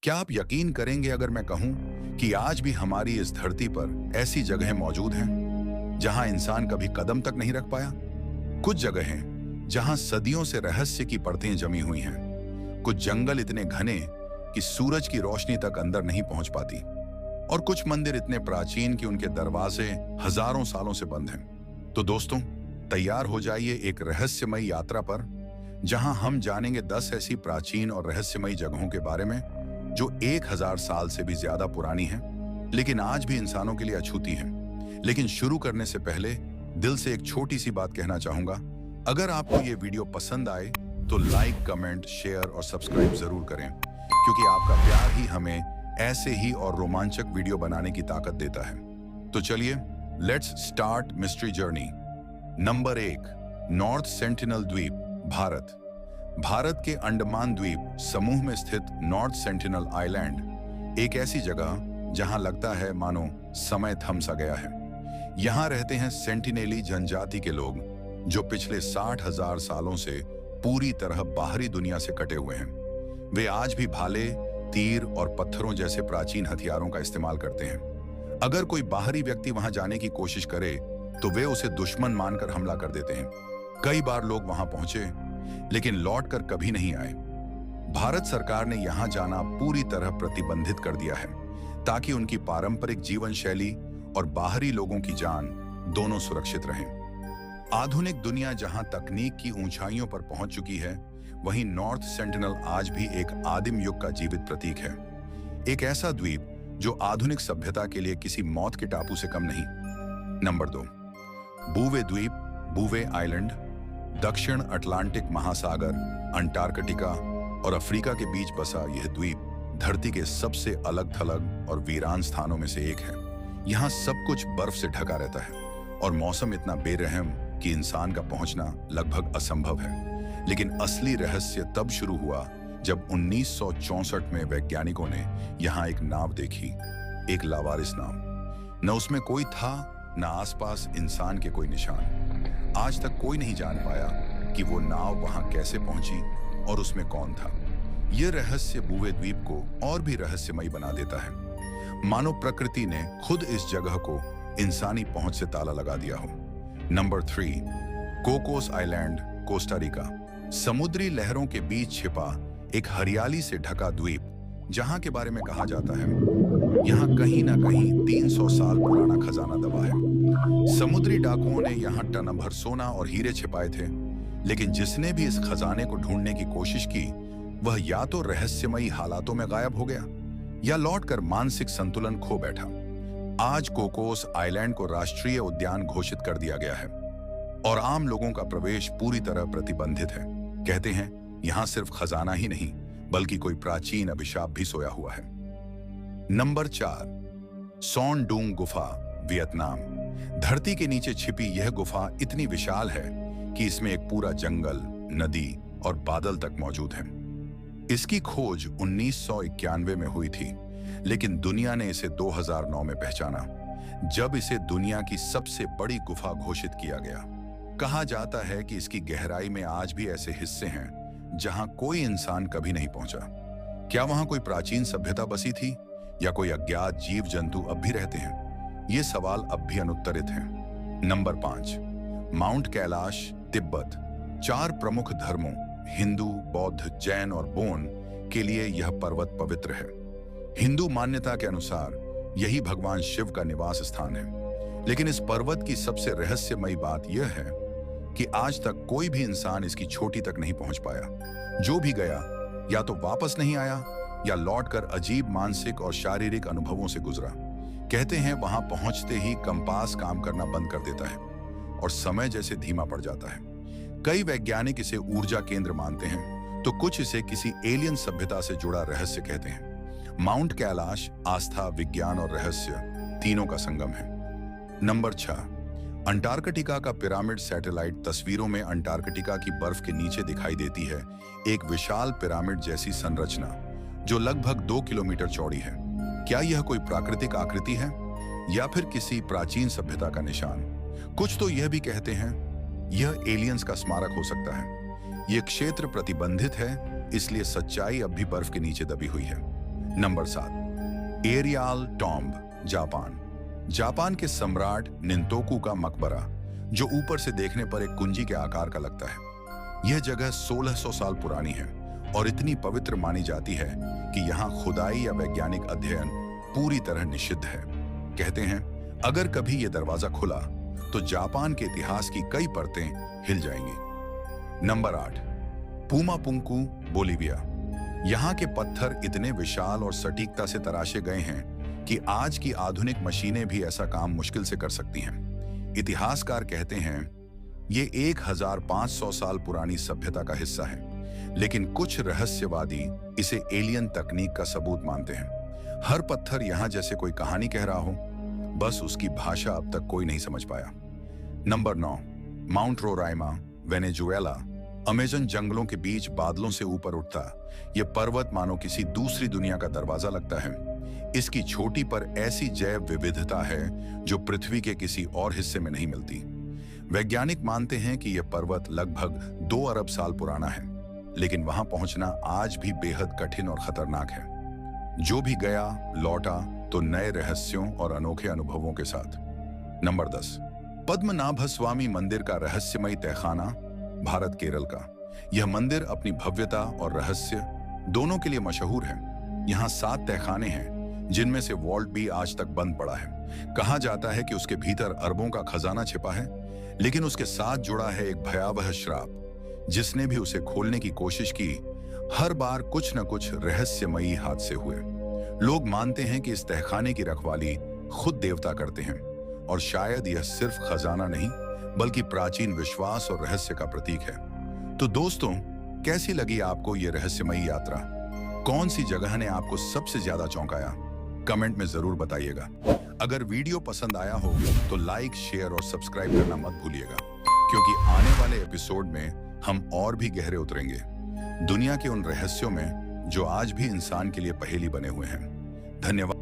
क्या आप यकीन करेंगे अगर मैं कहूं कि आज भी हमारी इस धरती पर ऐसी जगहें मौजूद हैं जहां इंसान कभी कदम तक नहीं रख पाया। कुछ जगहें जहां सदियों से रहस्य की परतें जमी हुई हैं, कुछ जंगल इतने घने कि सूरज की रोशनी तक अंदर नहीं पहुंच पाती, और कुछ मंदिर इतने प्राचीन कि उनके दरवाजे हजारों सालों से बंद हैं। तो दोस्तों, तैयार हो जाइए एक रहस्यमयी यात्रा पर, जहां हम जानेंगे 10 ऐसी प्राचीन और रहस्यमयी जगहों के बारे में जो 1000 साल से भी ज्यादा पुरानी हैं, लेकिन आज भी इंसानों के लिए अछूती हैं। लेकिन शुरू करने से पहले दिल से एक छोटी सी बात कहना चाहूंगा। अगर आपको ये वीडियो पसंद आए तो लाइक, कमेंट, शेयर और सब्सक्राइब जरूर करें, क्योंकि आपका प्यार ही हमें ऐसे ही और रोमांचक वीडियो बनाने की ताकत देता है। तो चलिए, let's start mystery journey. Number 1, north sentinel द्वीप, भारत। भारत के अंडमान द्वीप समूह में स्थित नॉर्थ सेंटिनल आइलैंड एक ऐसी जगह जहां लगता है मानो समय थम सा गया है। यहां रहते हैं सेंटिनेली जनजाति के लोग, जो पिछले 60,000 सालों से पूरी तरह बाहरी दुनिया से कटे हुए हैं। वे आज भी भाले, तीर और पत्थरों जैसे प्राचीन हथियारों का इस्तेमाल करते हैं। अगर कोई बाहरी व्यक्ति वहां जाने की कोशिश करे तो वे उसे दुश्मन मानकर हमला कर देते हैं। कई बार लोग वहां पहुंचे लेकिन लौटकर कभी नहीं आए। भारत सरकार ने यहां जाना पूरी तरह प्रतिबंधित कर दिया है, ताकि उनकी पारंपरिक जीवन शैली और बाहरी लोगों की जान दोनों सुरक्षित रहें। आधुनिक दुनिया जहां तकनीक की ऊंचाइयों पर पहुंच चुकी है, वहीं नॉर्थ सेंटिनल आज भी एक आदिम युग का जीवित प्रतीक है। एक ऐसा द्वीप जो आधुनिक सभ्यता के लिए किसी मौत के टापू से कम नहीं। नंबर 2, बूवे द्वीप, बूवे आइलैंड। दक्षिण अटलांटिक महासागर, अंटार्कटिका और अफ्रीका के बीच बसा यह द्वीप धरती के सबसे अलग थलग और वीरान स्थानों में से एक है। यहाँ सब कुछ बर्फ से ढका रहता है और मौसम इतना बेरहम कि इंसान का पहुंचना लगभग असंभव है। लेकिन असली रहस्य तब शुरू हुआ जब 1964 में वैज्ञानिकों ने यहाँ एक नाव देखी, एक लावारिस नाव। न उसमें कोई था, न आसपास इंसान के कोई निशान। आज तक कोई नहीं जान पाया कि वो नाव वहां कैसे पहुंची और उसमें कौन था। यह रहस्य बूवे द्वीप को और भी रहस्यमयी बना देता है, मानो प्रकृति ने खुद इस जगह को इंसानी पहुंच से ताला लगा दिया हो। Number 3, Cocos island, Costa Rica. समुद्री लहरों के बीच छिपा एक हरियाली से ढका द्वीप, जहां के बारे में कहा जाता है यहां कहीं ना कहीं 300 साल पुराना खजाना दबा है। समुद्री डाकुओं ने यहाँ टन भर सोना और हीरे छिपाए थे, लेकिन जिसने भी इस खजाने को ढूंढने की कोशिश की, वह या तो रहस्यमयी हालातों में गायब हो गया या लौटकर मानसिक संतुलन खो बैठा। आज कोकोस आइलैंड को राष्ट्रीय उद्यान घोषित कर दिया गया है और आम लोगों का प्रवेश पूरी तरह प्रतिबंधित है। कहते हैं यहाँ सिर्फ खजाना ही नहीं, बल्कि कोई प्राचीन अभिशाप भी सोया हुआ है। नंबर 4, सॉन डूंग गुफा, वियतनाम। धरती के नीचे छिपी यह गुफा इतनी विशाल है कि इसमें एक पूरा जंगल, नदी और बादल तक मौजूद है। इसकी खोज 1991 में हुई थी, लेकिन दुनिया ने इसे 2009 में पहचाना, जब इसे दुनिया की सबसे बड़ी गुफा घोषित किया गया। कहा जाता है कि इसकी गहराई में आज भी ऐसे हिस्से हैं जहां कोई इंसान कभी नहीं पहुंचा। क्या वहां कोई प्राचीन सभ्यता बसी थी या कोई अज्ञात जीव जंतु अब भी रहते हैं? ये सवाल अब भी अनुत्तरित हैं। Number 5, mount Kailash, Tibet. 4 प्रमुख धर्मों हिंदू, बौद्ध, जैन और बोन के लिए यह पर्वत पवित्र है। हिंदू मान्यता के अनुसार यही भगवान शिव का निवास स्थान है। लेकिन इस पर्वत की सबसे रहस्यमयी बात यह है कि आज तक कोई भी इंसान इसकी चोटी तक नहीं पहुंच पाया। जो भी गया या तो वापस नहीं आया या लौटकर अजीब मानसिक और शारीरिक अनुभवों से गुजरा। कहते हैं वहां पहुंचते ही कंपास काम करना बंद कर देता है और समय जैसे धीमा पड़ जाता है। कई वैज्ञानिक इसे ऊर्जा केंद्र मानते हैं, तो कुछ इसे किसी एलियन सभ्यता से जुड़ा रहस्य कहते हैं। माउंट कैलाश आस्था, विज्ञान और रहस्य तीनों का संगम है। नंबर 6, अंटार्कटिका का पिरामिड सैटेलाइट। तस्वीरों में अंटार्कटिका की बर्फ के नीचे दिखाई देती है एक विशाल पिरामिड जैसी संरचना जो लगभग 2 किलोमीटर चौड़ी है। क्या यह कोई प्राकृतिक आकृति है या फिर किसी प्राचीन सभ्यता का निशान? कुछ तो यह भी कहते हैं यह एलियंस का स्मारक हो सकता है। यह क्षेत्र प्रतिबंधित है, इसलिए सच्चाई अब भी बर्फ के नीचे दबी हुई है। Number 7, aerial tomb, Japan. Japan के सम्राट निंतोकू का मकबरा, जो ऊपर से देखने पर एक कुंजी के आकार का लगता है। यह जगह 1600 साल पुरानी है और इतनी पवित्र मानी जाती है कि यहाँ खुदाई या वैज्ञानिक अध्ययन पूरी तरह निषिद्ध है। कहते हैं अगर कभी यह दरवाजा खुला तो जापान के इतिहास की कई परतें हिल जाएंगी। Number 8, Puma Punku, Bolivia. यहाँ के पत्थर इतने विशाल और सटीकता से तराशे गए हैं कि आज की आधुनिक मशीनें भी ऐसा काम मुश्किल से कर सकती हैं। इतिहासकार कहते हैं ये 1500 साल पुरानी सभ्यता का हिस्सा है, लेकिन कुछ रहस्यवादी इसे एलियन तकनीक का सबूत मानते हैं। हर पत्थर यहाँ जैसे कोई कहानी कह रहा हो, बस उसकी भाषा अब तक कोई नहीं समझ पाया। Number 9, mount Roraima, Venezuela. Amazon जंगलों के बीच बादलों से ऊपर उठता यह पर्वत मानो किसी दूसरी दुनिया का दरवाजा लगता है। इसकी चोटी पर ऐसी जैव विविधता है जो पृथ्वी के किसी और हिस्से में नहीं मिलती। वैज्ञानिक मानते हैं कि यह पर्वत लगभग 2 अरब साल पुराना है, लेकिन वहां पहुंचना आज भी बेहद कठिन और खतरनाक है। जो भी गया लौटा तो नए रहस्यों और अनोखे अनुभवों के साथ। नंबर 10, पद्मनाभस्वामी मंदिर का रहस्यमयी तहखाना, भारत, केरल का। यह मंदिर अपनी भव्यता और रहस्य दोनों के लिए मशहूर है। यहाँ 7 तहखाने हैं, जिनमें से वॉल्ट भी आज तक बंद पड़ा है। कहा जाता है कि उसके भीतर अरबों का खजाना छिपा है, लेकिन उसके साथ जुड़ा है एक भयावह श्राप। जिसने भी उसे खोलने की कोशिश की, हर बार कुछ न कुछ रहस्यमयी हादसे हुए। लोग मानते हैं कि इस तहखाने की रखवाली खुद देवता करते हैं, और शायद यह सिर्फ खजाना नहीं बल्कि प्राचीन विश्वास और रहस्य का प्रतीक है। तो दोस्तों, कैसी लगी आपको यह रहस्यमयी यात्रा? कौन सी जगह ने आपको सबसे ज्यादा चौंकाया? कमेंट में जरूर बताइएगा। अगर वीडियो पसंद आया हो तो लाइक, शेयर और सब्सक्राइब करना मत भूलिएगा, क्योंकि आने वाले एपिसोड में हम और भी गहरे उतरेंगे दुनिया के उन रहस्यों में जो आज भी इंसान के लिए पहेली बने हुए हैं। धन्यवाद।